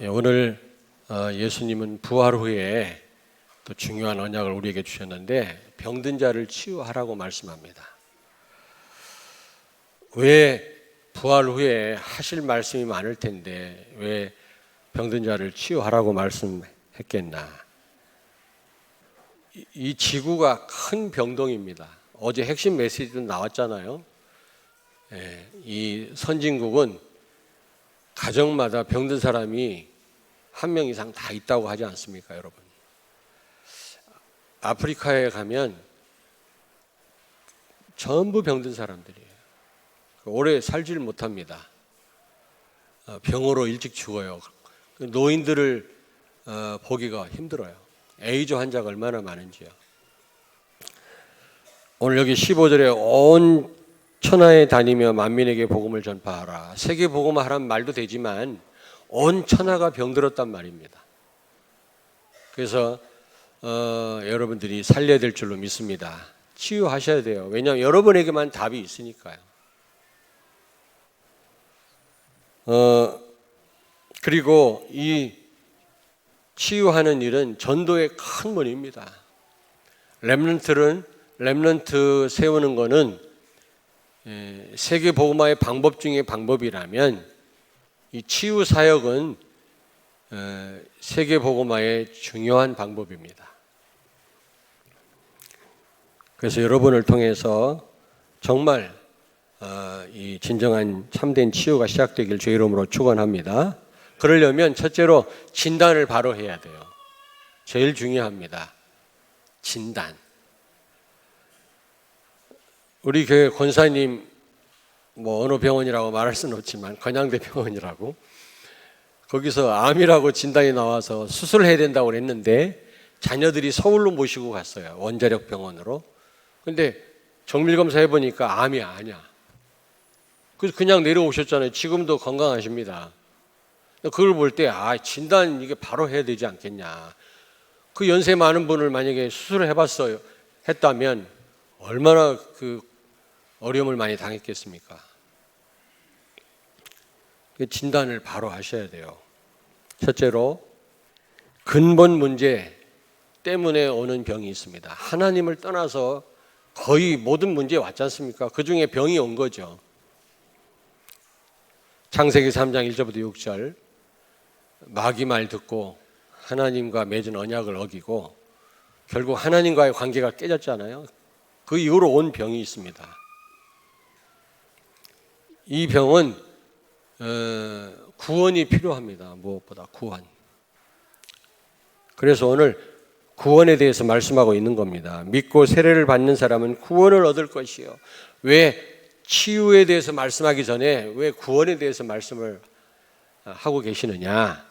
오늘 예수님은 부활 후에 또 중요한 언약을 우리에게 주셨는데 병든 자를 치유하라고 말씀합니다. 왜 부활 후에 하실 말씀이 많을 텐데 왜 병든 자를 치유하라고 말씀했겠나? 이 지구가 큰 병동입니다. 어제 핵심 메시지도 나왔잖아요. 이 선진국은 가정마다 병든 사람이 한 명 이상 다 있다고 하지 않습니까, 여러분? 아프리카에 가면 전부 병든 사람들이에요. 오래 살지를 못합니다. 병으로 일찍 죽어요. 노인들을 보기가 힘들어요. 에이즈 환자가 얼마나 많은지요. 오늘 여기 15절에 온 천하에 다니며 만민에게 복음을 전파하라. 세계 복음하라는 말도 되지만 온 천하가 병들었단 말입니다. 그래서 여러분들이 살려야 될 줄로 믿습니다. 치유하셔야 돼요. 왜냐하면 여러분에게만 답이 있으니까요. 그리고 이 치유하는 일은 전도의 큰 문입니다. 렘넌트 세우는 거는 세계 복음화의 방법 중에 방법이라면 이 치유 사역은 세계 복음화의 중요한 방법입니다. 그래서 여러분을 통해서 정말 이 진정한 참된 치유가 시작되길 주의 이름으로 축원합니다. 그러려면 첫째로 진단을 바로 해야 돼요. 제일 중요합니다. 진단. 우리 교회 권사님 어느 병원이라고 말할 수는 없지만 건양대 병원이라고 거기서 암이라고 진단이 나와서 수술해야 된다고 그랬는데 자녀들이 서울로 모시고 갔어요. 원자력 병원으로. 근데 정밀검사 해보니까 암이 아니야. 그래서 그냥 내려오셨잖아요. 지금도 건강하십니다. 그걸 볼 때 진단 이게 바로 해야 되지 않겠냐. 그 연세 많은 분을 만약에 수술을 해봤어요. 했다면 얼마나 어려움을 많이 당했겠습니까? 진단을 바로 하셔야 돼요. 첫째로 근본 문제 때문에 오는 병이 있습니다. 하나님을 떠나서 거의 모든 문제에 왔지 않습니까? 그 중에 병이 온 거죠. 창세기 3장 1절부터 6절 마귀 말 듣고 하나님과 맺은 언약을 어기고 결국 하나님과의 관계가 깨졌잖아요. 그 이후로 온 병이 있습니다. 이 병은 구원이 필요합니다. 무엇보다 구원. 그래서 오늘 구원에 대해서 말씀하고 있는 겁니다. 믿고 세례를 받는 사람은 구원을 얻을 것이요. 왜 치유에 대해서 말씀하기 전에 왜 구원에 대해서 말씀을 하고 계시느냐?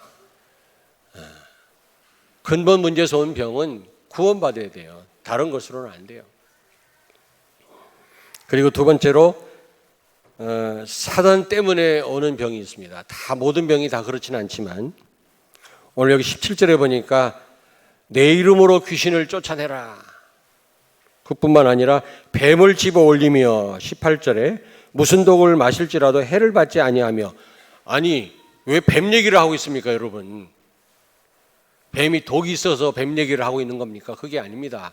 근본 문제에서 온 병은 구원받아야 돼요. 다른 것으로는 안 돼요. 그리고 두 번째로 사단 때문에 오는 병이 있습니다. 모든 병이 다 그렇지는 않지만 오늘 여기 17절에 보니까 내 이름으로 귀신을 쫓아내라. 그뿐만 아니라 뱀을 집어 올리며 18절에 무슨 독을 마실지라도 해를 받지 아니하며. 아니 왜 뱀 얘기를 하고 있습니까, 여러분? 뱀이 독이 있어서 뱀 얘기를 하고 있는 겁니까? 그게 아닙니다.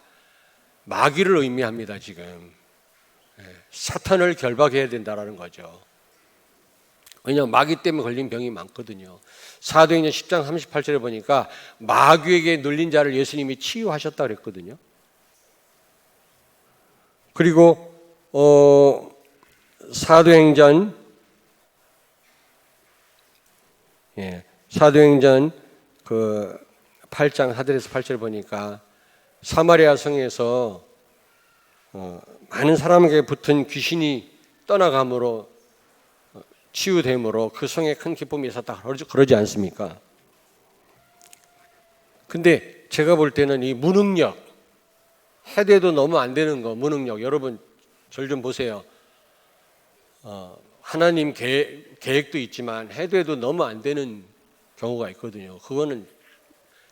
마귀를 의미합니다. 지금 사탄을 결박해야 된다라는 거죠. 왜냐하면 마귀 때문에 걸린 병이 많거든요. 사도행전 10장 38절에 보니까 마귀에게 눌린 자를 예수님이 치유하셨다 그랬거든요. 그리고 사도행전 8장 4절에서 8절 보니까 사마리아 성에서 많은 사람에게 붙은 귀신이 떠나감으로 치유됨으로 그 성에 큰 기쁨이 있었다 그러지 않습니까? 근데 제가 볼 때는 이 무능력, 해도 너무 안 되는 거, 무능력. 여러분 절 좀 보세요. 하나님 계획도 있지만 해도 너무 안 되는 경우가 있거든요. 그거는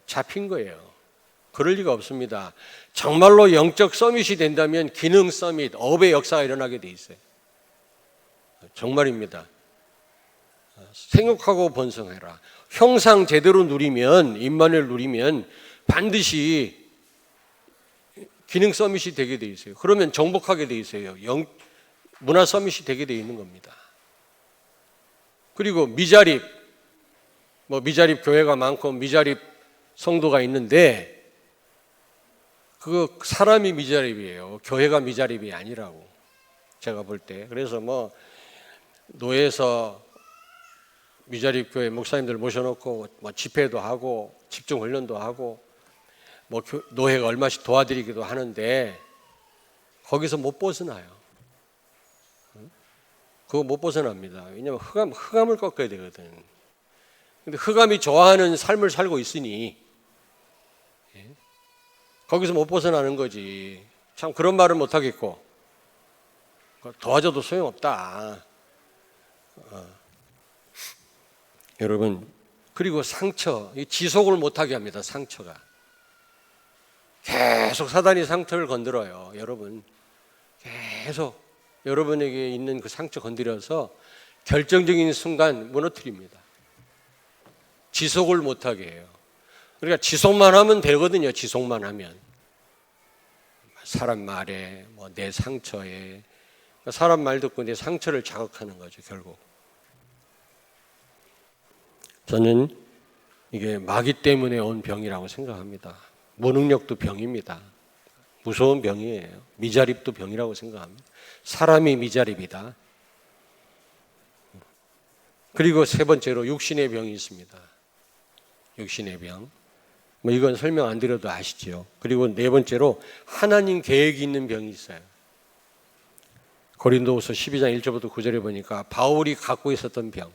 잡힌 거예요. 그럴 리가 없습니다. 정말로 영적 서밋이 된다면 기능 서밋, 업의 역사가 일어나게 돼 있어요. 정말입니다. 생육하고 번성해라. 형상 제대로 누리면, 임마누엘 누리면 반드시 기능 서밋이 되게 돼 있어요. 그러면 정복하게 돼 있어요. 문화 서밋이 되게 돼 있는 겁니다. 그리고 미자립, 미자립 교회가 많고 미자립 성도가 있는데 그거 사람이 미자립이에요. 교회가 미자립이 아니라고 제가 볼 때. 그래서 노예에서 미자립 교회 목사님들 모셔놓고 집회도 하고 집중 훈련도 하고 노예가 얼마씩 도와드리기도 하는데 거기서 못 벗어나요. 그거 못 벗어납니다. 왜냐하면 흑암을 꺾어야 되거든. 근데 흑암이 좋아하는 삶을 살고 있으니 거기서 못 벗어나는 거지. 참 그런 말은 못 하겠고 도와줘도 소용없다. 여러분, 그리고 상처, 지속을 못하게 합니다. 상처가 계속 사단이 상처를 건드려요. 여러분, 계속 여러분에게 있는 그 상처 건드려서 결정적인 순간 무너뜨립니다. 지속을 못하게 해요. 그러니까 지속만 하면 되거든요. 지속만 하면 사람 말에 내 상처에 사람 말 듣고 내 상처를 자극하는 거죠. 결국 저는 이게 마귀 때문에 온 병이라고 생각합니다. 무능력도 병입니다. 무서운 병이에요. 미자립도 병이라고 생각합니다. 사람이 미자립이다. 그리고 세 번째로 육신의 병이 있습니다. 육신의 병. 이건 설명 안 드려도 아시죠. 그리고 네 번째로 하나님 계획이 있는 병이 있어요. 고린도후서 12장 1절부터 9절에 보니까 바울이 갖고 있었던 병.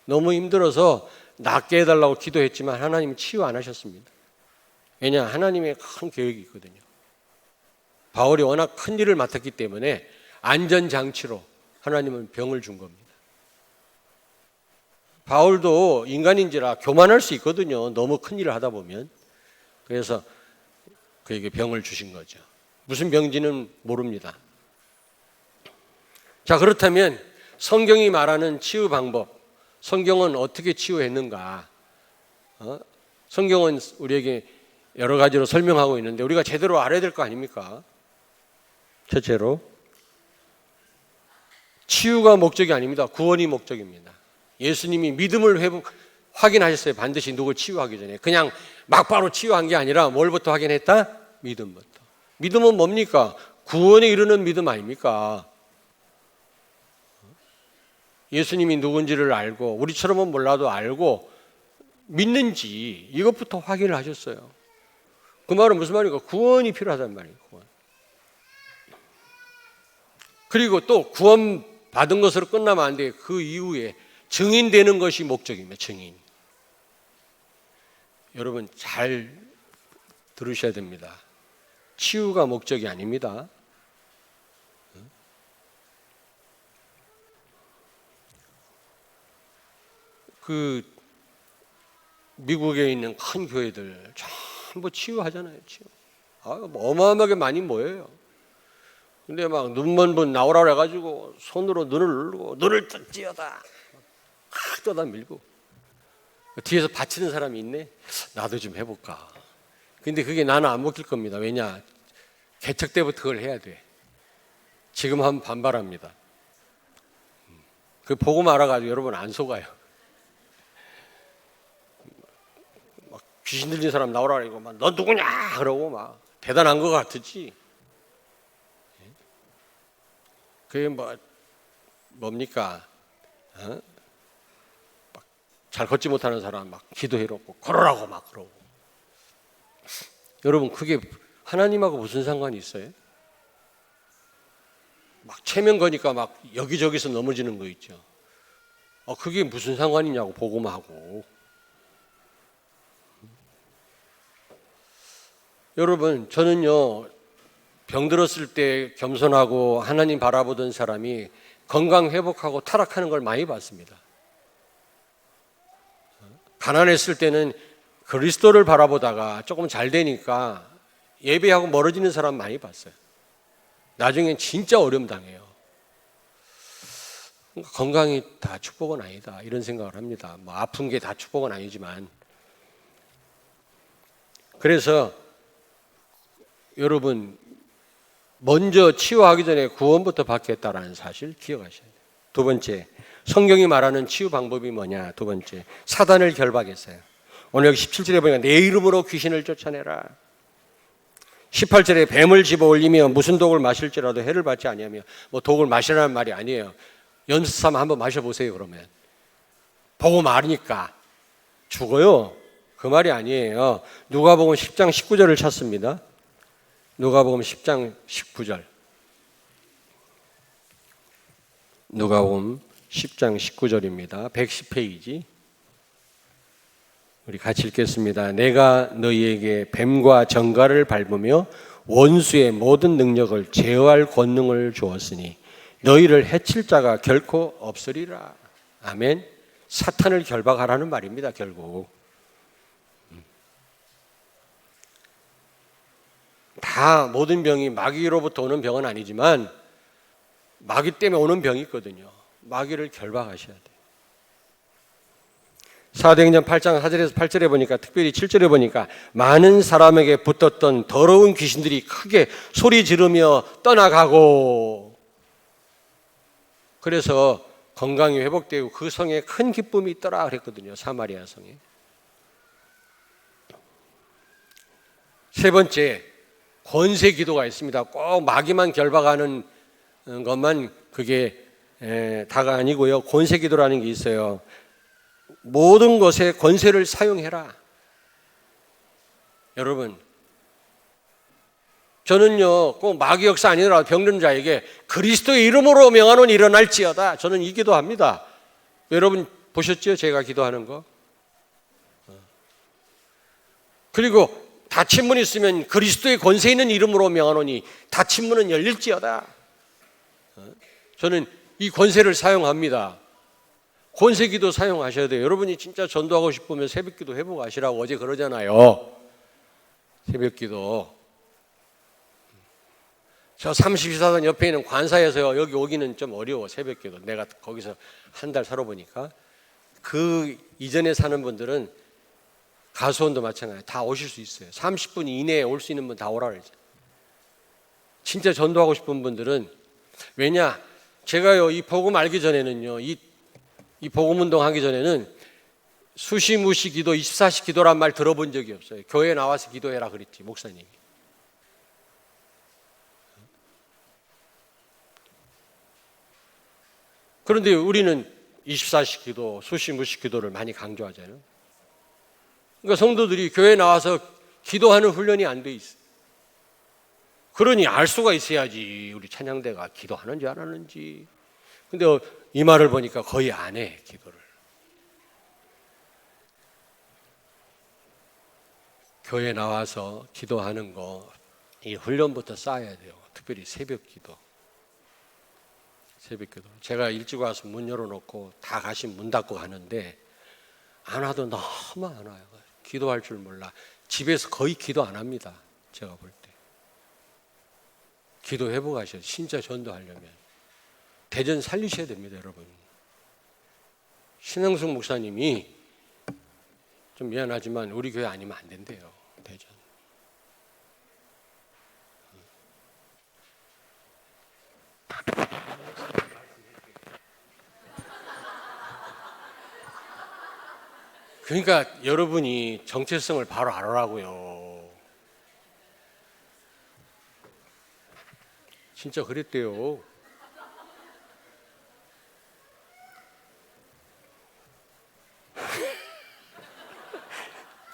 너무 힘들어서 낫게 해달라고 기도했지만 하나님은 치유 안 하셨습니다. 왜냐? 하나님의 큰 계획이 있거든요. 바울이 워낙 큰 일을 맡았기 때문에 안전장치로 하나님은 병을 준 겁니다. 바울도 인간인지라 교만할 수 있거든요. 너무 큰 일을 하다 보면. 그래서 그에게 병을 주신 거죠. 무슨 병인지는 모릅니다. 자, 그렇다면 성경이 말하는 치유 방법, 성경은 어떻게 치유했는가? 성경은 우리에게 여러 가지로 설명하고 있는데 우리가 제대로 알아야 될 거 아닙니까? 첫째로 치유가 목적이 아닙니다. 구원이 목적입니다. 예수님이 믿음을 확인하셨어요. 반드시 누굴 치유하기 전에. 그냥 막바로 치유한 게 아니라 뭘부터 확인했다? 믿음부터. 믿음은 뭡니까? 구원에 이르는 믿음 아닙니까? 예수님이 누군지를 알고 우리처럼은 몰라도 알고 믿는지 이것부터 확인을 하셨어요. 그 말은 무슨 말입니까? 구원이 필요하단 말이에요. 구원. 그리고 또 구원 받은 것으로 끝나면 안 돼요. 그 이후에 증인되는 것이 목적입니다. 증인. 여러분 잘 들으셔야 됩니다. 치유가 목적이 아닙니다. 미국에 있는 큰 교회들 전부 치유하잖아요. 치유. 어마어마하게 많이 모여요. 근데 막 눈먼 분 나오라고 해가지고 손으로 눈을 누르고 눈을 찌어다 확 떠다 밀고 뒤에서 받치는 사람이 있네. 나도 좀 해볼까. 근데 그게 나는 안 먹힐 겁니다. 왜냐? 개척 때부터 그걸 해야 돼. 지금 하면 반발합니다. 그 보고 말아가지고 여러분 안 속아요. 막 귀신 들린 사람 나오라 그러고 막 너 누구냐 그러고 막 대단한 것 같았지. 그게 뭡니까? 잘 걷지 못하는 사람 막 기도해놓고 걸으라고 막 그러고. 여러분 그게 하나님하고 무슨 상관이 있어요? 막 체면 거니까 막 여기저기서 넘어지는 거 있죠. 그게 무슨 상관이냐고 복음하고. 여러분 저는요 병들었을 때 겸손하고 하나님 바라보던 사람이 건강 회복하고 타락하는 걸 많이 봤습니다. 가난했을 때는 그리스도를 바라보다가 조금 잘 되니까 예배하고 멀어지는 사람 많이 봤어요. 나중엔 진짜 어려움 당해요. 건강이 다 축복은 아니다 이런 생각을 합니다. 뭐 아픈 게 다 축복은 아니지만. 그래서 여러분 먼저 치유하기 전에 구원부터 받겠다라는 사실 기억하셔야 돼요. 두 번째, 성경이 말하는 치유 방법이 뭐냐? 두 번째, 사단을 결박했어요. 오늘 여기 17절에 보니까 내 이름으로 귀신을 쫓아내라. 18절에 뱀을 집어 올리며 무슨 독을 마실지라도 해를 받지 아니하며, 뭐 독을 마시라는 말이 아니에요. 연습 삼아 한번 마셔보세요. 그러면 보고 말이니까 죽어요. 그 말이 아니에요. 누가복음 10장 19절을 찾습니다. 누가복음 10장 19절. 누가복음 10장 19절입니다. 110페이지. 우리 같이 읽겠습니다. 내가 너희에게 뱀과 정갈을 밟으며 원수의 모든 능력을 제어할 권능을 주었으니 너희를 해칠 자가 결코 없으리라. 아멘. 사탄을 결박하라는 말입니다. 결국 다 모든 병이 마귀로부터 오는 병은 아니지만 마귀 때문에 오는 병이 있거든요. 마귀를 결박하셔야 돼요. 사도행전 8장 4절에서 8절에 보니까, 특별히 7절에 보니까 많은 사람에게 붙었던 더러운 귀신들이 크게 소리 지르며 떠나가고, 그래서 건강이 회복되고 그 성에 큰 기쁨이 있더라 그랬거든요. 사마리아 성에. 세 번째, 권세 기도가 있습니다. 꼭 마귀만 결박하는 것만 그게 다가 아니고요. 권세 기도라는 게 있어요. 모든 것에 권세를 사용해라. 여러분, 저는요 꼭 마귀 역사 아니더라도 병든 자에게 그리스도의 이름으로 명하노니 일어날지어다. 저는 이 기도합니다. 여러분 보셨죠? 제가 기도하는 거. 그리고 닫힌 문 있으면 그리스도의 권세 있는 이름으로 명하노니 닫힌 문은 열릴지어다. 저는 이 권세를 사용합니다. 권세 기도 사용하셔야 돼요. 여러분이 진짜 전도하고 싶으면 새벽 기도 해보고 하시라고 어제 그러잖아요. 새벽 기도. 저 32사단 옆에 있는 관사에서요, 여기 오기는 좀 어려워. 새벽 기도. 내가 거기서 한 달 살아보니까. 그 이전에 사는 분들은 가수원도 마찬가지예요. 다 오실 수 있어요. 30분 이내에 올 수 있는 분 다 오라 그러죠. 진짜 전도하고 싶은 분들은, 왜냐, 제가요 이 복음 알기 전에는요, 이 복음 운동 하기 전에는 수시무시 기도, 24시 기도란 말 들어본 적이 없어요. 교회에 나와서 기도해라 그랬지, 목사님이. 그런데 우리는 24시 기도, 수시무시 기도를 많이 강조하잖아요. 그러니까 성도들이 교회에 나와서 기도하는 훈련이 안 돼 있어요. 그러니 알 수가 있어야지 우리 찬양대가 기도하는지 안 하는지. 근데 이 말을 보니까 거의 안 해, 기도를. 교회 나와서 기도하는 거, 이 훈련부터 쌓아야 돼요. 특별히 새벽 기도. 새벽 기도. 제가 일찍 와서 문 열어놓고 다 가시면 문 닫고 가는데 안 와도 너무 안 와요. 기도할 줄 몰라. 집에서 거의 기도 안 합니다. 제가 볼 때. 기도 회복하셔야 돼요. 진짜 전도하려면. 대전 살리셔야 됩니다, 여러분. 신흥숙 목사님이 좀 미안하지만 우리 교회 아니면 안 된대요, 대전. 그러니까 여러분이 정체성을 바로 알아라고요. 진짜 그랬대요.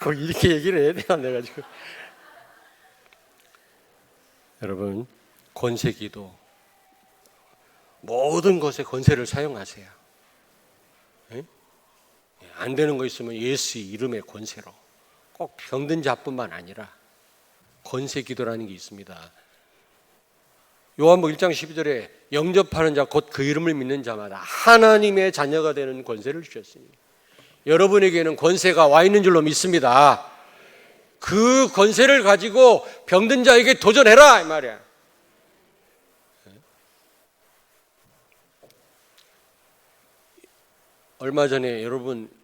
뭐 이렇게 얘기를 해야 되나 내가 지금. 여러분, 권세기도 모든 것에 권세를 사용하세요. 네? 안 되는 거 있으면 예수의 이름의 권세로, 꼭 병든 자뿐만 아니라 권세기도라는 게 있습니다. 요한복음 1장 12절에 영접하는 자 곧 그 이름을 믿는 자마다 하나님의 자녀가 되는 권세를 주셨으니, 여러분에게는 권세가 와 있는 줄로 믿습니다. 그 권세를 가지고 병든 자에게 도전해라 이 말이야. 얼마 전에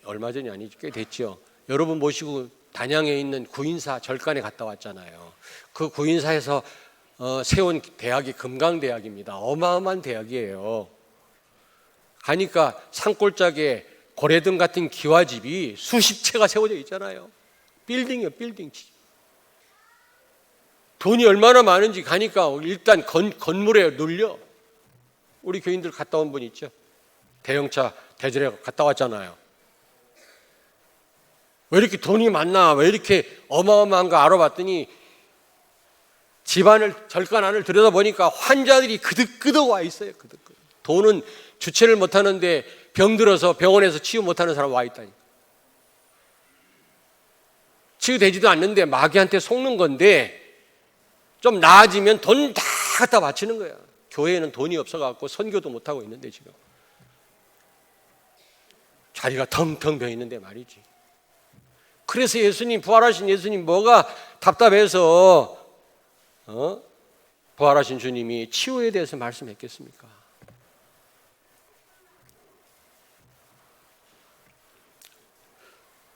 얼마 전이 아니죠. 꽤 됐죠. 여러분 모시고 단양에 있는 구인사 절간에 갔다 왔잖아요. 그 구인사에서 세운 대학이 금강대학입니다. 어마어마한 대학이에요. 가니까 산골짜기에 고래등 같은 기와집이 수십 채가 세워져 있잖아요. 빌딩이요, 빌딩. 돈이 얼마나 많은지 가니까 일단 건물에 눌려. 우리 교인들 갔다 온 분 있죠? 대형차 대절에 갔다 왔잖아요. 왜 이렇게 돈이 많나? 왜 이렇게 어마어마한가 알아봤더니 집안을, 절간 안을 들여다보니까 환자들이 그득그득 와 있어요. 그득그득. 돈은 주체를 못하는데 병들어서 병원에서 치유 못하는 사람 와 있다니. 치유되지도 않는데 마귀한테 속는 건데 좀 나아지면 돈 다 갖다 바치는 거야. 교회에는 돈이 없어갖고 선교도 못하고 있는데 지금 자리가 텅텅 비어 있는데 말이지. 그래서 예수님, 부활하신 예수님 뭐가 답답해서 부활하신 주님이 치유에 대해서 말씀했겠습니까?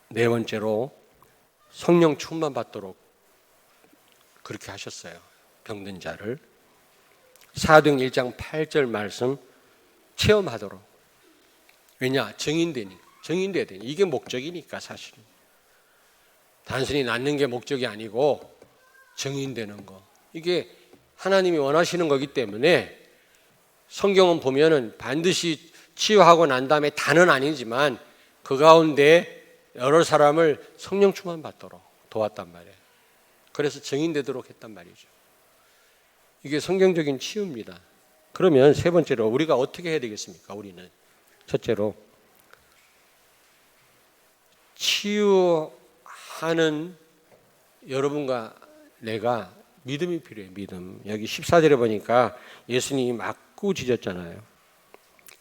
네 번째로 성령 충만 받도록 그렇게 하셨어요. 병든 자를. 사도행 1장 8절 말씀 체험하도록. 왜냐? 증인돼야 되니. 이게 목적이니까 사실은. 단순히 낫는 게 목적이 아니고 증인되는 거. 이게 하나님이 원하시는 거기 때문에 성경은 보면은 반드시 치유하고 난 다음에 다는 아니지만 그 가운데 여러 사람을 성령 충만 받도록 도왔단 말이에요. 그래서 증인되도록 했단 말이죠. 이게 성경적인 치유입니다. 그러면 세 번째로 우리가 어떻게 해야 되겠습니까? 우리는 첫째로 치유하는 여러분과 내가 믿음이 필요해요. 믿음. 여기 14절에 보니까 예수님이 막 꾸짖었잖아요.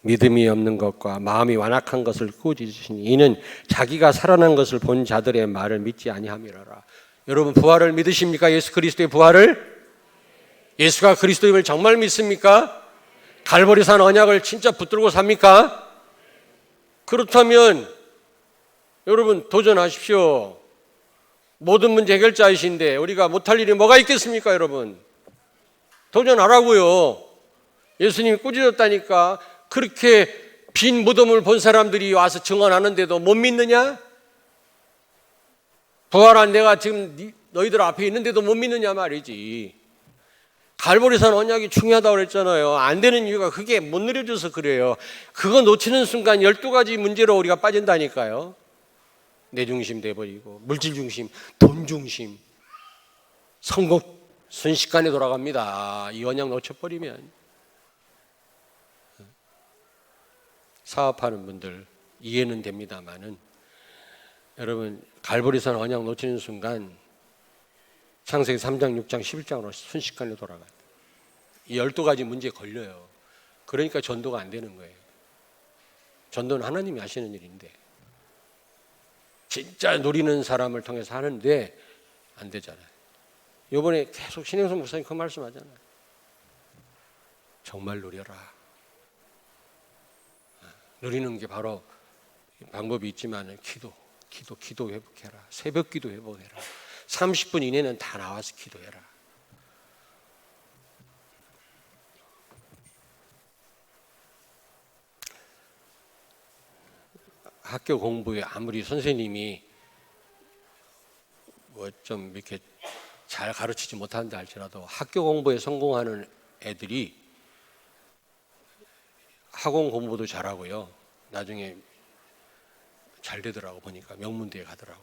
믿음이 없는 것과 마음이 완악한 것을 꾸짖으시니 이는 자기가 살아난 것을 본 자들의 말을 믿지 아니함이라라. 여러분 부활을 믿으십니까? 예수 그리스도의 부활을? 예수가 그리스도임을 정말 믿습니까? 갈보리산 언약을 진짜 붙들고 삽니까? 그렇다면 여러분 도전하십시오. 모든 문제 해결자이신데 우리가 못할 일이 뭐가 있겠습니까? 여러분 도전하라고요. 예수님이 꾸짖었다니까. 그렇게 빈 무덤을 본 사람들이 와서 증언하는데도 못 믿느냐? 부활한 내가 지금 너희들 앞에 있는데도 못 믿느냐 말이지. 갈보리산 언약이 중요하다고 그랬잖아요. 안 되는 이유가 그게 못 누려져서 그래요. 그거 놓치는 순간 12가지 문제로 우리가 빠진다니까요. 내 중심 돼버리고 물질 중심, 돈 중심, 성공 순식간에 돌아갑니다. 이 언약 놓쳐버리면. 사업하는 분들 이해는 됩니다만은 여러분 갈보리산 언약 놓치는 순간 창세기 3장, 6장, 11장으로 순식간에 돌아가요. 이 12가지 문제에 걸려요. 그러니까 전도가 안 되는 거예요. 전도는 하나님이 하시는 일인데 진짜 누리는 사람을 통해서 하는데 안 되잖아요. 이번에 계속 신영선 목사님 그 말씀 하잖아요. 정말 누려라. 누리는 게 바로 방법이 있지만 기도 회복해라. 새벽 기도 회복해라. 30분 이내는 다 나와서 기도해라. 학교 공부에 아무리 선생님이 뭐 좀 이렇게 잘 가르치지 못한다 할지라도 학교 공부에 성공하는 애들이 학원 공부도 잘하고요. 나중에 잘 되더라고. 보니까 명문대에 가더라고.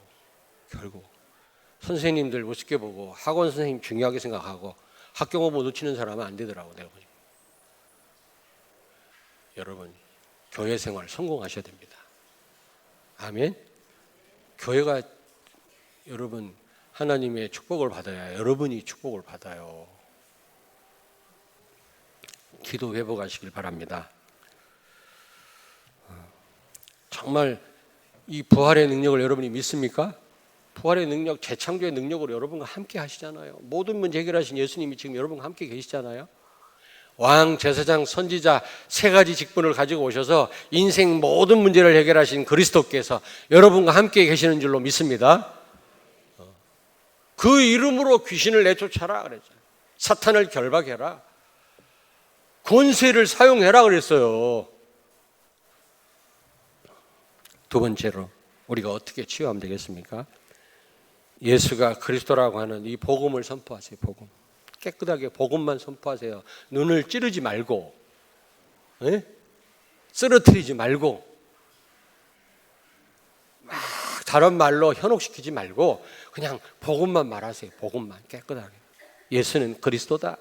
결국 선생님들 우습게 보고 학원 선생님 중요하게 생각하고 학교 공부 놓치는 사람은 안 되더라고. 내가 보니까. 여러분 교회 생활 성공하셔야 됩니다. 아멘. 교회가 여러분 하나님의 축복을 받아야 여러분이 축복을 받아요. 기도 회복하시길 바랍니다. 정말 이 부활의 능력을 여러분이 믿습니까? 부활의 능력, 재창조의 능력으로 여러분과 함께 하시잖아요. 모든 문제 해결하신 예수님이 지금 여러분과 함께 계시잖아요. 왕, 제사장, 선지자 세 가지 직분을 가지고 오셔서 인생 모든 문제를 해결하신 그리스도께서 여러분과 함께 계시는 줄로 믿습니다. 그 이름으로 귀신을 내쫓아라 그랬잖아요. 사탄을 결박해라. 권세를 사용해라 그랬어요. 두 번째로 우리가 어떻게 치유하면 되겠습니까? 예수가 그리스도라고 하는 이 복음을 선포하세요. 복음. 깨끗하게 복음만 선포하세요. 눈을 찌르지 말고, 쓰러뜨리지 말고, 막 다른 말로 현혹시키지 말고 그냥 복음만 말하세요. 복음만 깨끗하게. 예수는 그리스도다.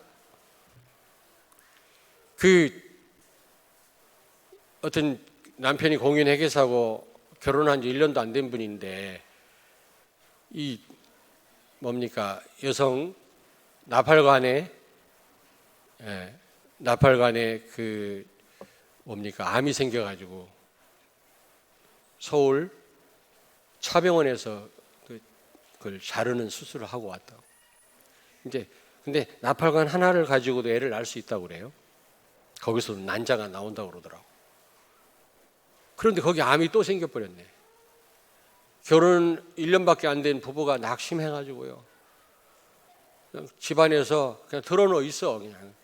어떤 남편이 공인회계사고 결혼한 지 1년도 안 된 분인데 여성 나팔관에 암이 생겨가지고 서울 차병원에서 그걸 자르는 수술을 하고 왔다고. 근데 나팔관 하나를 가지고도 애를 낳을 수 있다고 그래요. 거기서도 난자가 나온다고 그러더라고. 그런데 거기 암이 또 생겨버렸네. 결혼 1년밖에 안 된 부부가 낙심해가지고요. 그냥 집안에서 그냥 들어넣어 있어. 그냥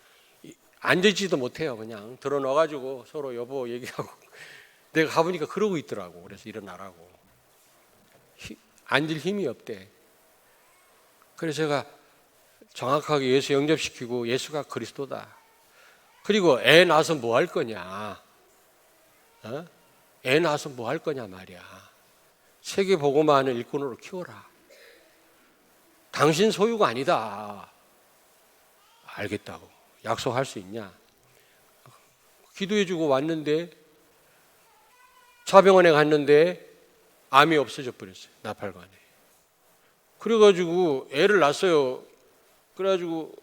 앉지도 못해요. 그냥 들어넣어가지고 서로 여보 얘기하고 내가 가보니까 그러고 있더라고. 그래서 일어나라고. 앉을 힘이 없대. 그래서 제가 정확하게 예수 영접시키고 예수가 그리스도다. 그리고 애 낳아서 뭐 할 거냐? 애 낳아서 뭐 할 거냐 말이야. 세계 복음화하는 일꾼으로 키워라. 당신 소유가 아니다. 알겠다고. 약속할 수 있냐? 기도해주고 왔는데 차병원에 갔는데 암이 없어져 버렸어요. 나팔관에. 그래가지고 애를 낳았어요. 그래가지고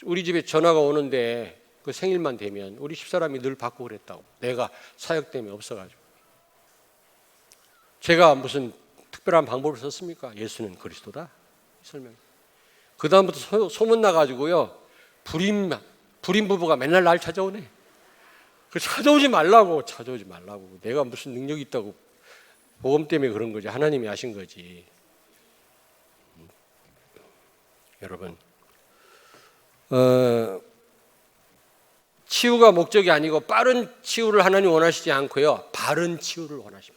우리 집에 전화가 오는데 그 생일만 되면 우리 집사람이 늘 받고 그랬다고. 내가 사역 때문에 없어가지고. 제가 무슨 특별한 방법을 썼습니까? 예수는 그리스도다. 설명. 그 다음부터 소문 나가지고요. 불임 부부가 맨날 날 찾아오네. 찾아오지 말라고. 내가 무슨 능력이 있다고. 복음 때문에 그런 거지. 하나님이 하신 거지. 여러분, 치유가 목적이 아니고 빠른 치유를 하나님 원하시지 않고요. 바른 치유를 원하시죠.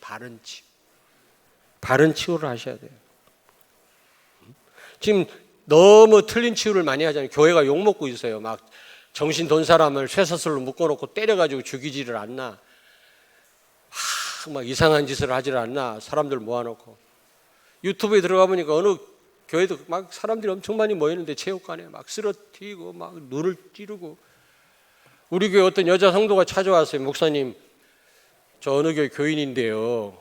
바른 치유를 하셔야 돼요. 지금 너무 틀린 치유를 많이 하잖아요. 교회가 욕먹고 있어요. 막 정신 돈 사람을 쇠사슬로 묶어놓고 때려가지고 죽이지를 않나. 막 이상한 짓을 하지를 않나. 사람들 모아놓고. 유튜브에 들어가 보니까 어느 교회도 막 사람들이 엄청 많이 모이는데 체육관에 막 쓰러뜨리고 막 눈을 찌르고. 우리 교회 어떤 여자 성도가 찾아왔어요. 목사님, 저 어느 교회 교인인데요.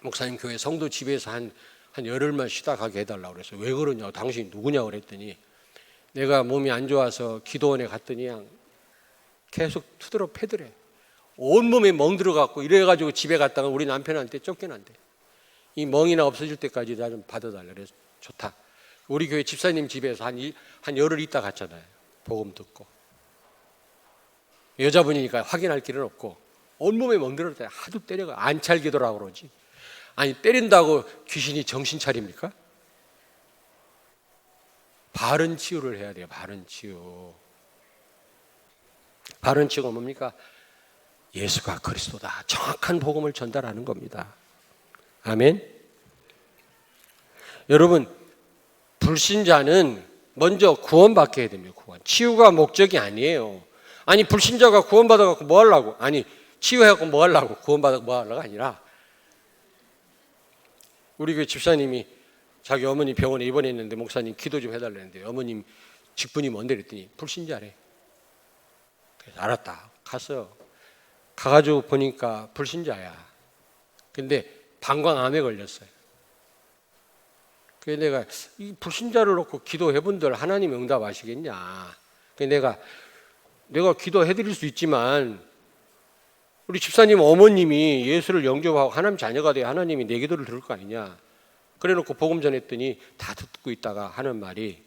목사님 교회 성도 집에서 한 열흘만 쉬다 가게 해달라고 그래서 왜 그러냐, 당신이 누구냐고 그랬더니 내가 몸이 안 좋아서 기도원에 갔더니 그냥 계속 투드러 패더래. 온몸에 멍 들어갔고 이래가지고 집에 갔다가 우리 남편한테 쫓겨난대. 이 멍이나 없어질 때까지 나 좀 받아달라. 그래서 좋다. 우리 교회 집사님 집에서 한 열흘 있다 갔잖아요. 복음 듣고. 여자분이니까 확인할 길은 없고 온몸에 멍 들었대. 하도 때려가. 안찰기도라고 그러지. 아니 때린다고 귀신이 정신 차립니까? 바른 치유를 해야 돼요. 바른 치유. 바른 치유가 뭡니까? 예수가 그리스도다. 정확한 복음을 전달하는 겁니다. 아멘. 여러분, 불신자는 먼저 구원받게 해야 됩니다. 구원. 치유가 목적이 아니에요. 아니 불신자가 구원받아갖고 뭐 하려고? 아니 치유해갖고 뭐 하려고? 구원받아갖고 뭐 하려고 아니라 우리 그 집사님이 자기 어머니 병원에 입원했는데 목사님 기도 좀 해달라는데 어머님 직분이 뭔데 그랬더니 불신자래. 그래서 알았다. 갔어요. 가가지고 보니까 불신자야. 근데 방광암에 걸렸어요. 그래서 내가 이 불신자를 놓고 기도해본들 하나님 응답하시겠냐. 그래서 내가 기도해드릴 수 있지만 우리 집사님 어머님이 예수를 영접하고 하나님 자녀가 돼야 하나님이 내 기도를 들을 거 아니냐. 그래놓고 복음 전했더니 다 듣고 있다가 하는 말이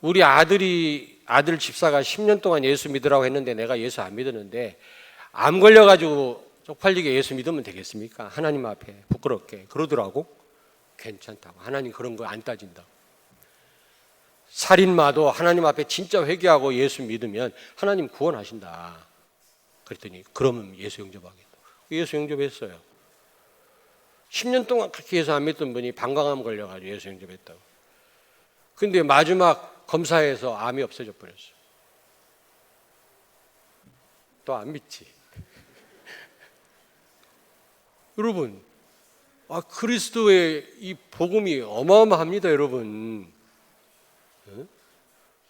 우리 아들이 아들 집사가 10년 동안 예수 믿으라고 했는데 내가 예수 안 믿었는데 암 걸려가지고 쪽팔리게 예수 믿으면 되겠습니까? 하나님 앞에 부끄럽게 그러더라고. 괜찮다고. 하나님 그런 거 안 따진다고. 살인마도 하나님 앞에 진짜 회개하고 예수 믿으면 하나님 구원하신다. 그랬더니 그러면 예수 영접하겠다. 예수 영접했어요. 10년 동안 그렇게 예수 안 믿던 분이 방광암 걸려가지고 예수 영접했다고. 근데 마지막 검사에서 암이 없어져 버렸어요. 또 안 믿지. 여러분, 그리스도의 이 복음이 어마어마합니다, 여러분.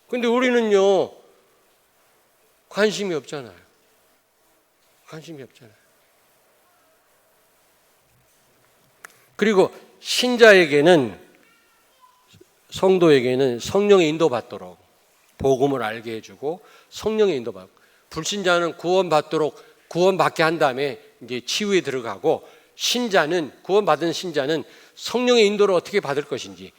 근데 우리는요, 관심이 없잖아요. 관심이 없잖아요. 그리고 신자에게는, 성도에게는 성령의 인도받도록 복음을 알게 해주고 성령의 인도받고, 불신자는 구원받게 한 다음에 이제 치유에 들어가고, 신자는, 구원받은 신자는 성령의 인도를 어떻게 받을 것인지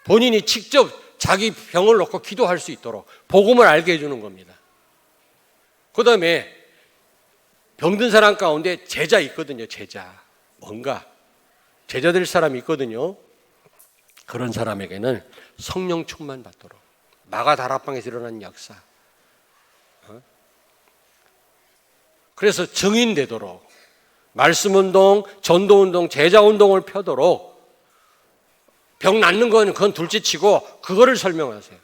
본인이 직접 자기 병을 놓고 기도할 수 있도록 복음을 알게 해주는 겁니다. 그 다음에 병든 사람 가운데 제자 있거든요. 제자. 뭔가 제자 될 사람이 있거든요. 그런 사람에게는 성령 충만 받도록, 마가다락방에서 일어난 역사, 그래서 증인되도록, 말씀운동, 전도운동, 제자운동을 펴도록, 병 낫는 건 그건 둘째치고 그거를 설명하세요.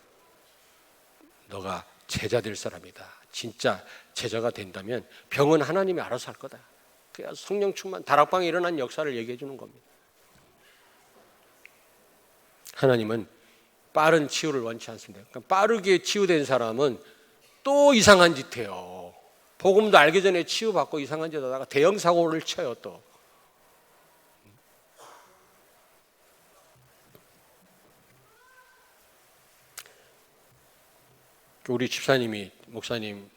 너가 제자 될 사람이다. 진짜 제자가 된다면 병은 하나님이 알아서 할 거다. 그래야 성령 충만, 다락방에 일어난 역사를 얘기해 주는 겁니다. 하나님은 빠른 치유를 원치 않습니다. 그러니까 빠르게 치유된 사람은 또 이상한 짓 해요. 복음도 알기 전에 치유받고 이상한 짓 하다가 대형 사고를 쳐요. 또 우리 집사님이, 목사님,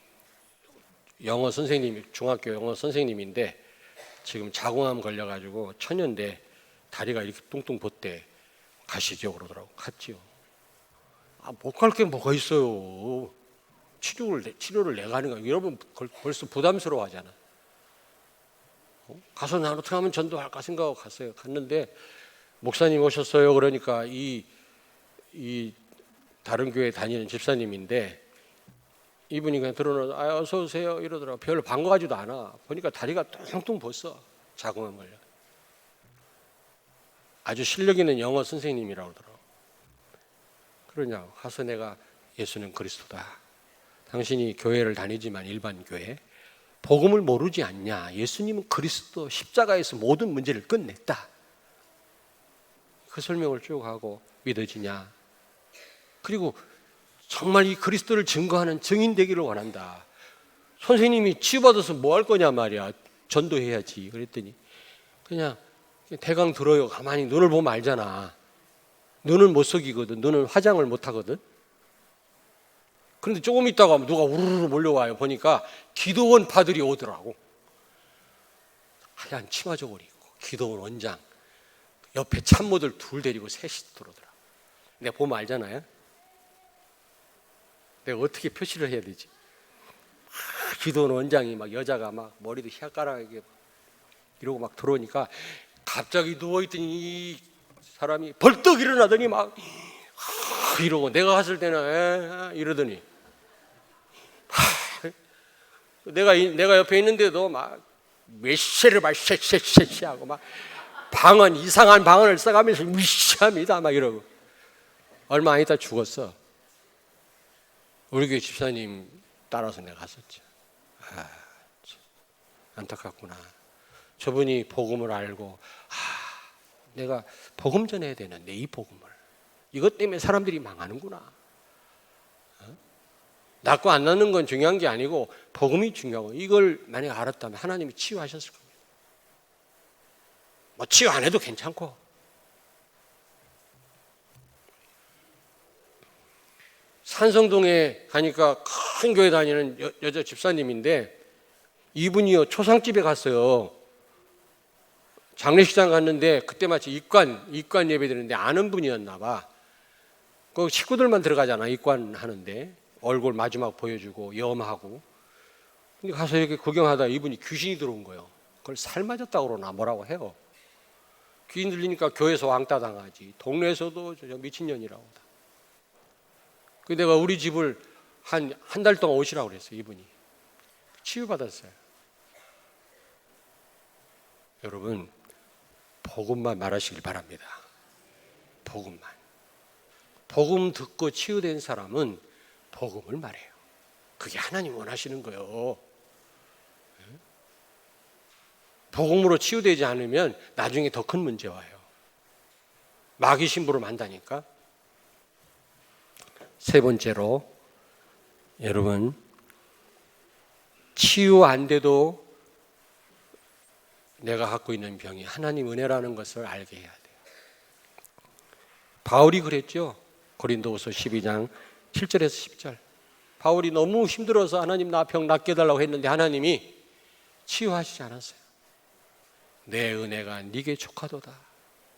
영어 선생님이, 중학교 영어 선생님인데 지금 자궁암 걸려가지고 천연대, 다리가 이렇게 뚱뚱 붓대. 가시죠 그러더라고. 갔지요. 못 갈 게 뭐가 있어요. 치료를 내가 하는 거야. 여러분 벌써 부담스러워 하잖아. 가서 난 어떻게 하면 전도할까 생각하고 갔어요. 갔는데 목사님 오셨어요. 그러니까 이 다른 교회 다니는 집사님인데 이분이 그냥 들어놓아서 어서 오세요 이러더라고. 별로 반가워하지도 않아. 보니까 다리가 뚱뚱 벗어. 자궁암 걸려. 아주 실력 있는 영어 선생님이라고 그러더라고. 그러냐고. 가서 내가 예수는 그리스도다. 당신이 교회를 다니지만 일반 교회, 복음을 모르지 않냐. 예수님은 그리스도, 십자가에서 모든 문제를 끝냈다. 그 설명을 쭉 하고 믿어지냐. 그리고 정말 이 그리스도를 증거하는 증인 되기를 원한다. 선생님이 치유받아서 뭐 할 거냐 말이야. 전도해야지. 그랬더니 그냥 대강 들어요. 가만히 눈을 보면 알잖아. 눈은 못 속이거든. 눈은 화장을 못 하거든. 그런데 조금 있다가 누가 우르르 몰려와요. 보니까 기도원 파들이 오더라고. 하얀 치마 저고리 입고 기도원 원장, 옆에 참모들 둘 데리고 셋이 들어오더라. 내가 보면 알잖아요. 내가 어떻게 표시를 해야 되지? 기도원 원장이 막, 여자가 막 머리도 희약가락하게 이러고 막 들어오니까 갑자기 누워있더니 이 사람이 벌떡 일어나더니 막 이러고, 내가 갔을 때는 이러더니 내가 옆에 있는데도 막 메시를 막 쉐쉐쉐쉐 하고 막 이상한 방언을 써가면서 미시합니다 막 이러고. 얼마 안 있다 죽었어. 우리 교회 집사님 따라서 내가 갔었죠. 안타깝구나. 저분이 복음을 알고 내가 복음 전해야 되는데 이 복음을, 이것 때문에 사람들이 망하는구나. 낫고 안 낫는 건 중요한 게 아니고 복음이 중요하고, 이걸 만약에 알았다면 하나님이 치유하셨을 겁니다. 뭐 치유 안 해도 괜찮고. 산성동에 가니까 큰 교회 다니는 여자 집사님인데, 이분이요 초상집에 갔어요. 장례식장 갔는데 그때 마치 입관 예배 드리는데 아는 분이었나 봐. 그 식구들만 들어가잖아, 입관 하는데. 얼굴 마지막 보여주고 염하고. 근데 가서 이렇게 구경하다 이분이 귀신이 들어온 거예요. 그걸 살 맞았다고 그러나 뭐라고 해요. 귀신 들리니까 교회에서 왕따 당하지, 동네에서도 저 미친년이라고. 그 내가 우리 집을 한 달 동안 오시라고 그랬어요. 이분이 치유받았어요. 여러분, 복음만 말하시길 바랍니다. 복음만. 복음 듣고 치유된 사람은 복음을 말해요. 그게 하나님 원하시는 거예요. 복음으로 치유되지 않으면 나중에 더 큰 문제 와요. 마귀 심부름 한다니까. 세 번째로, 여러분, 치유 안 돼도 내가 갖고 있는 병이 하나님 은혜라는 것을 알게 해야 돼요. 바울이 그랬죠. 고린도후서 12장 7절에서 10절. 바울이 너무 힘들어서 하나님 나 병 낫게 해달라고 했는데 하나님이 치유하시지 않았어요. 내 은혜가 네게 족하도다.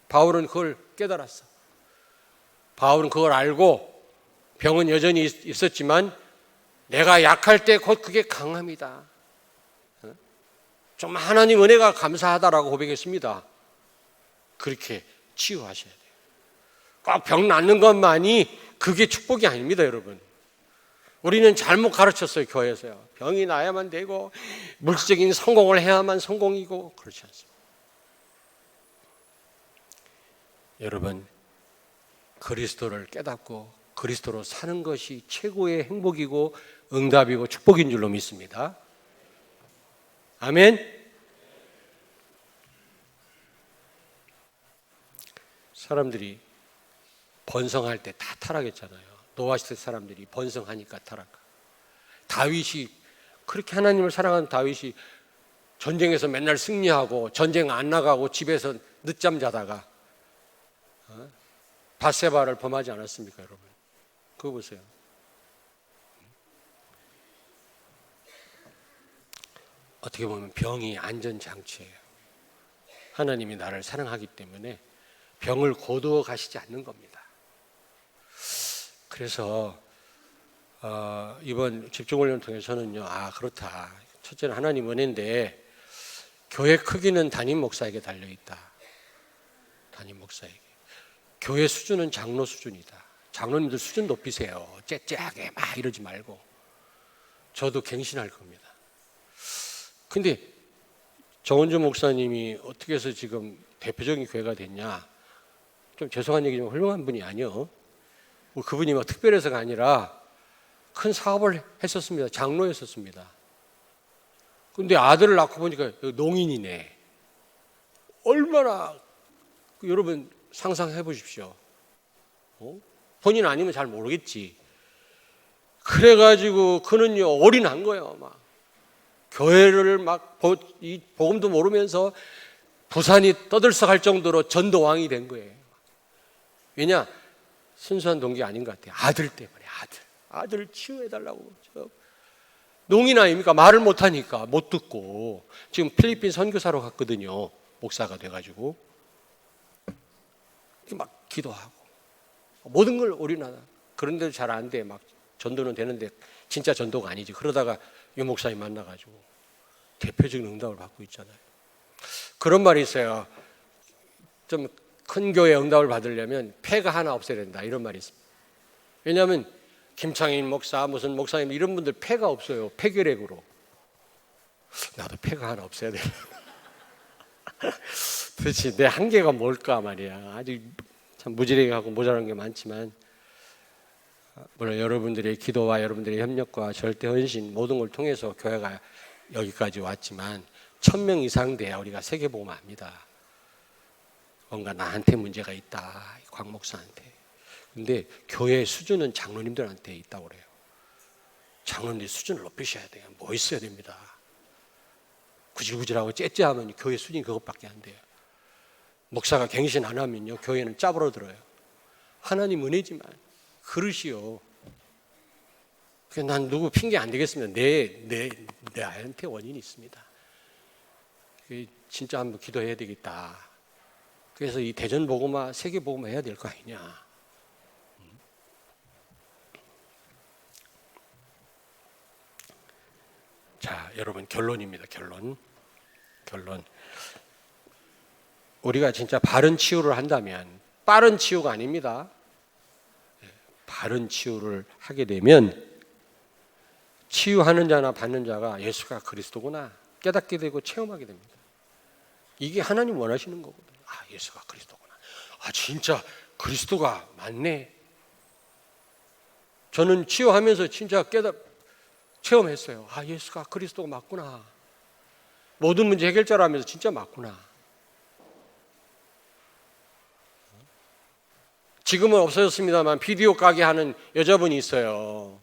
바울은 그걸 깨달았어. 바울은 그걸 알고 병은 여전히 있었지만 내가 약할 때 곧 그게 강함이다. 좀 하나님 은혜가 감사하다라고 고백했습니다. 그렇게 치유하셔야 돼요. 꼭 병 낫는 것만이 그게 축복이 아닙니다, 여러분. 우리는 잘못 가르쳤어요, 교회에서요. 병이 나야만 되고 물질적인 성공을 해야만 성공이고, 그렇지 않습니다. 여러분, 그리스도를 깨닫고 그리스도로 사는 것이 최고의 행복이고 응답이고 축복인 줄로 믿습니다. 아멘. 사람들이 번성할 때 다 타락했잖아요. 노아 시대 사람들이 번성하니까 타락. 다윗이, 그렇게 하나님을 사랑하는 다윗이 전쟁에서 맨날 승리하고 전쟁 안 나가고 집에서 늦잠 자다가 밧세바를 범하지 않았습니까, 여러분? 그거 보세요. 어떻게 보면 병이 안전장치예요. 하나님이 나를 사랑하기 때문에 병을 거두어 가시지 않는 겁니다. 그래서 이번 집중훈련을 통해서는요, 그렇다. 첫째는 하나님 은혜인데 교회 크기는 담임 목사에게 달려있다. 담임 목사에게. 교회 수준은 장로 수준이다. 장로님들 수준 높이세요. 째째하게 막 이러지 말고. 저도 갱신할 겁니다. 근데 정원주 목사님이 어떻게 해서 지금 대표적인 교회가 됐냐? 좀 죄송한 얘기지만 훌륭한 분이 아니요. 그분이 막 특별해서가 아니라 큰 사업을 했었습니다. 장로였었습니다. 근데 아들을 낳고 보니까 농인이네. 얼마나, 여러분 상상해 보십시오. 본인 아니면 잘 모르겠지. 그래가지고 그는요, 올인한 거예요. 막 교회를 막 이 복음도 모르면서 부산이 떠들썩할 정도로 전도왕이 된 거예요. 왜냐? 순수한 동기가 아닌 것 같아요. 아들 때문에. 아들을 치유해달라고. 농인 아닙니까? 말을 못하니까 못 듣고. 지금 필리핀 선교사로 갔거든요. 목사가 돼가지고 막 기도하고 모든 걸 올인하다. 그런데도 잘 안 돼. 막 전도는 되는데 진짜 전도가 아니지. 그러다가 유 목사님 만나가지고 대표적인 응답을 받고 있잖아요. 그런 말이 있어요. 좀 큰 교회 응답을 받으려면 폐가 하나 없어야 된다, 이런 말이 있습니다. 왜냐하면 김창인 목사, 무슨 목사님 이런 분들 폐가 없어요. 폐결핵으로. 나도 폐가 하나 없어야 돼. 도대체 내 한계가 뭘까 말이야. 아직 참 무지랭이하고 모자란 게 많지만, 물론 여러분들의 기도와 여러분들의 협력과 절대 헌신 모든 걸 통해서 교회가 여기까지 왔지만 1000명 이상 돼야 우리가 세계복음을 합니다. 뭔가 나한테 문제가 있다, 곽 목사한테. 근데 교회 수준은 장로님들한테 있다고 그래요. 장로님들 수준을 높이셔야 돼요. 뭐 있어야 됩니다. 구질구질하고 째째하면 교회 수준이 그것밖에 안 돼요. 목사가 갱신 안 하면요, 교회는 짜부러들어요. 하나님 은혜지만 그릇이요. 난 누구 핑계 안 되겠습니다. 내한테 원인이 있습니다. 진짜 한번 기도해야 되겠다. 그래서 이 대전 복음화, 세계 복음화 해야 될 거 아니냐. 자, 여러분 결론입니다. 결론. 우리가 진짜 바른 치유를 한다면, 빠른 치유가 아닙니다. 바른 치유를 하게 되면 치유하는 자나 받는 자가 예수가 그리스도구나 깨닫게 되고 체험하게 됩니다. 이게 하나님 원하시는 거거든요. 아, 예수가 그리스도구나. 아, 진짜 그리스도가 맞네. 저는 치유하면서 진짜 체험했어요. 아, 예수가 그리스도가 맞구나. 모든 문제 해결자라면서 진짜 맞구나. 지금은 없어졌습니다만 비디오 가게 하는 여자분이 있어요.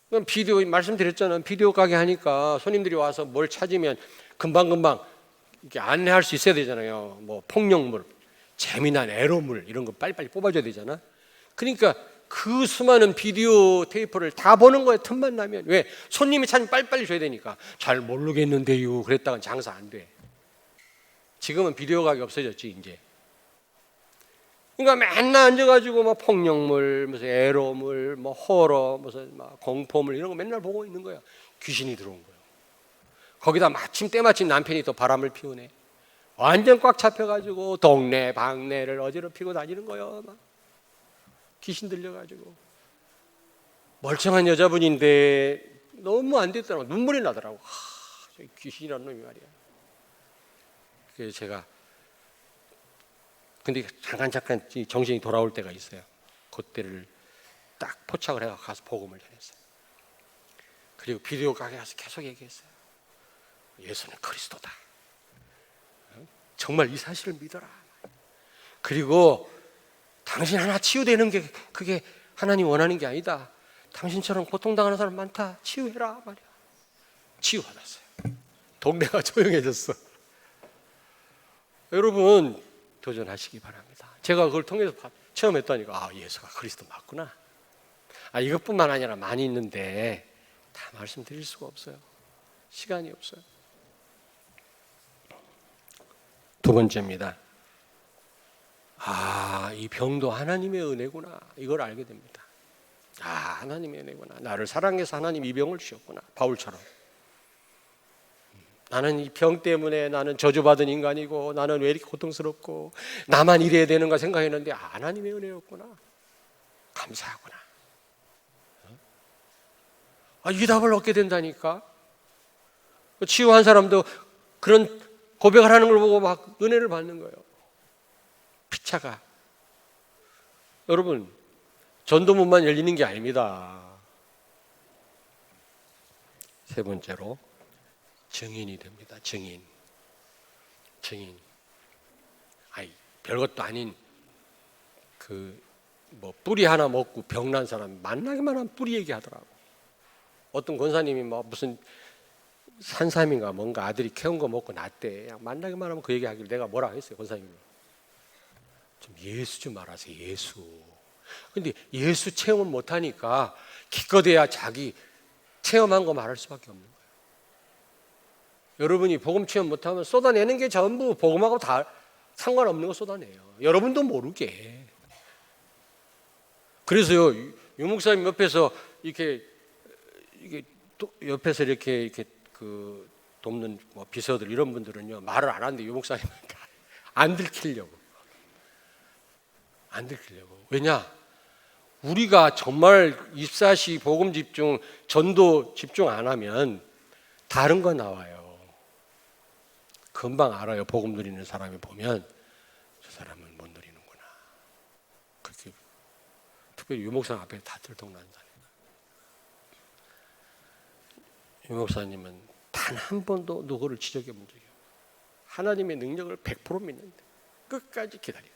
그럼 비디오 말씀드렸잖아요. 비디오 가게 하니까 손님들이 와서 뭘 찾으면 금방금방 이렇게 안내할 수 있어야 되잖아요. 뭐 폭력물, 재미난 에로물 이런 거 빨리빨리 뽑아줘야 되잖아. 그러니까 그 수많은 비디오 테이프를 다 보는 거에 틈만 나면, 왜? 손님이 찾으면 빨리빨리 줘야 되니까. 잘 모르겠는데요. 그랬다간 장사 안 돼. 지금은 비디오 가게 없어졌지 이제. 그러니까 맨날 앉아가지고 뭐 폭력물, 무슨 에로물, 뭐 호러, 무슨 막 공포물 이런 거 맨날 보고 있는 거야. 귀신이 들어온 거야. 거기다 때마침 남편이 또 바람을 피우네. 완전 꽉 잡혀가지고 동네 방네를 어지럽히고 다니는 거예요. 막 귀신 들려가지고. 멀쩡한 여자분인데 너무 안 됐더라고. 눈물이 나더라고. 귀신이라는 놈이 말이야. 그래서 제가 근데 잠깐 정신이 돌아올 때가 있어요. 그때를 딱 포착을 해서 가서 복음을 전했어요. 그리고 비디오 가게 가서 계속 얘기했어요. 예수는 그리스도다. 정말 이 사실을 믿어라. 그리고 당신 하나 치유되는 게 그게 하나님 원하는 게 아니다. 당신처럼 고통당하는 사람 많다. 치유해라 말이야. 치유받았어요. 동네가 조용해졌어. 여러분 도전하시기 바랍니다. 제가 그걸 통해서 체험했다니까, 아, 예수가 그리스도 맞구나. 아, 이것뿐만 아니라 많이 있는데 다 말씀드릴 수가 없어요. 시간이 없어요. 두 번째입니다. 아, 이 병도 하나님의 은혜구나. 이걸 알게 됩니다. 아, 하나님의 은혜구나. 나를 사랑해서 하나님 이 병을 주셨구나. 바울처럼. 나는 이 병 때문에 나는 저주받은 인간이고 나는 왜 이렇게 고통스럽고 나만 이래야 되는가 생각했는데, 아, 하나님의 은혜였구나. 감사하구나. 아, 이 답을 얻게 된다니까. 치유한 사람도 그런 고백을 하는 걸 보고 막 은혜를 받는 거예요. 피차가. 여러분, 전도문만 열리는 게 아닙니다. 세 번째로 증인이 됩니다. 증인. 아이, 별것도 아닌 뿌리 하나 먹고 병난 사람 만나기만 하면 뿌리 얘기하더라고. 어떤 권사님이 무슨 산삼인가 뭔가 아들이 캐온 거 먹고 났대. 만나기만 하면 그 얘기하길래 내가 뭐라 했어요, 권사님이. 좀 예수 좀 알아세요, 예수. 근데 예수 체험은 못하니까 기껏해야 자기 체험한 거 말할 수밖에 없는 거예요. 여러분이 복음 체험 못하면 쏟아내는 게 전부 복음하고 다 상관없는 거 쏟아내요. 여러분도 모르게. 그래서요, 유 목사님 옆에서 이렇게 옆에서 이렇게 돕는 비서들 이런 분들은요, 말을 안 하는데 유 목사님은 안 들키려고. 왜냐? 우리가 정말 24시 복음 집중, 전도 집중 안 하면 다른 거 나와요. 금방 알아요. 복음 누리는 사람이 보면 저 사람은 못 누리는구나. 그렇게 특별히 유 목사님 앞에 다 들통난다니까. 유 목사님은 단 한 번도 누구를 지적해 본 적이 없어요. 하나님의 능력을 100% 믿는데 끝까지 기다려요.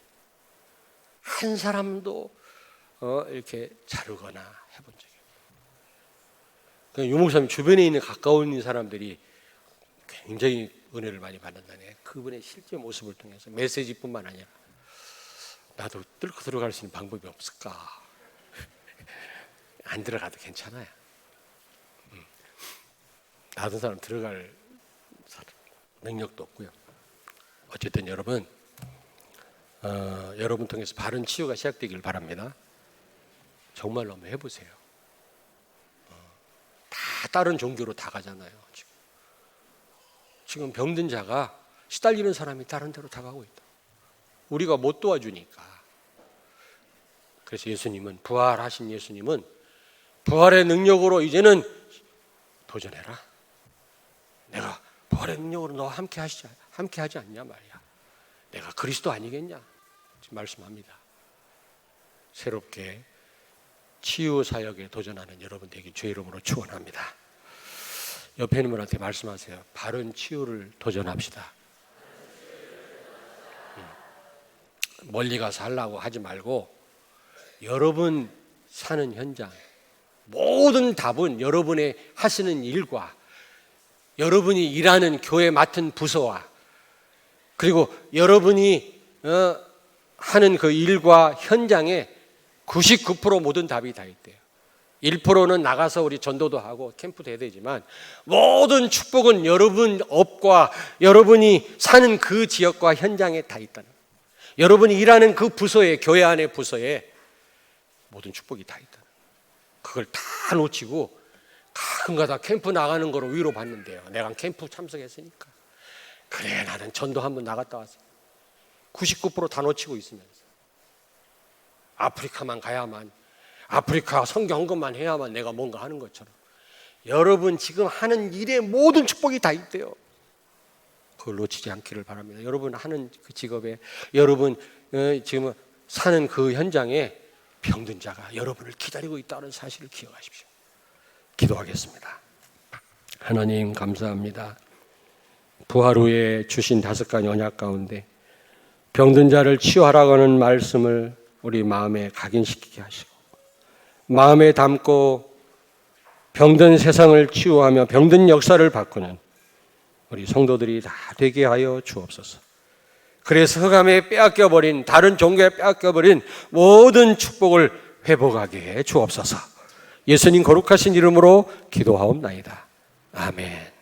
한 사람도 이렇게 자르거나 해본 적이 없어요. 유 목사님 주변에 있는 가까운 사람들이 굉장히 은혜를 많이 받는다네. 그분의 실제 모습을 통해서 메시지뿐만 아니라 나도 뚫고 들어갈 수 있는 방법이 없을까? 안 들어가도 괜찮아요. 다른 사람 들어갈 능력도 없고요. 어쨌든 여러분, 여러분 통해서 바른 치유가 시작되길 바랍니다. 정말로 한번 해보세요. 다 다른 종교로 다 가잖아요. 지금 병든 자가 시달리는 사람이 다른 데로 다 가고 있다. 우리가 못 도와주니까. 그래서 예수님은, 부활하신 예수님은 부활의 능력으로 이제는 도전해라. 내가 부활의 능력으로 너와 함께 하지 않냐 말이야. 내가 그리스도 아니겠냐 지금 말씀합니다. 새롭게 치유 사역에 도전하는 여러분 되길 주의 이름으로 축원합니다. 옆에 있는 분한테 말씀하세요. 바른 치유를 도전합시다. 멀리 가서 하려고 하지 말고 여러분 사는 현장, 모든 답은 여러분의 하시는 일과 여러분이 일하는 교회 맡은 부서와 그리고 여러분이 하는 그 일과 현장에 99% 모든 답이 다 있대요. 1%는 나가서 우리 전도도 하고 캠프도 해야 되지만 모든 축복은 여러분 업과 여러분이 사는 그 지역과 현장에 다 있다는 거예요. 여러분이 일하는 그 부서에, 교회 안의 부서에 모든 축복이 다 있다는 거예요. 그걸 다 놓치고 가끔가다 캠프 나가는 거로 위로받는데요. 내가 캠프 참석했으니까. 그래, 나는 전도 한번 나갔다 왔어요. 99% 다 놓치고 있으면서 아프리카만 가야만, 아프리카 성경 헌금만 해야만 내가 뭔가 하는 것처럼 여러분 지금 하는 일에 모든 축복이 다 있대요. 그걸 놓치지 않기를 바랍니다. 여러분 하는 그 직업에, 여러분 지금 사는 그 현장에 병든 자가 여러분을 기다리고 있다는 사실을 기억하십시오. 기도하겠습니다. 하나님 감사합니다. 부활 후에 주신 5가지 언약 가운데 병든 자를 치유하라고 하는 말씀을 우리 마음에 각인시키게 하시고 마음에 담고 병든 세상을 치유하며 병든 역사를 바꾸는 우리 성도들이 다 되게 하여 주옵소서. 그래서 흑암에 빼앗겨버린, 다른 종교에 빼앗겨버린 모든 축복을 회복하게 해 주옵소서. 예수님 거룩하신 이름으로 기도하옵나이다. 아멘.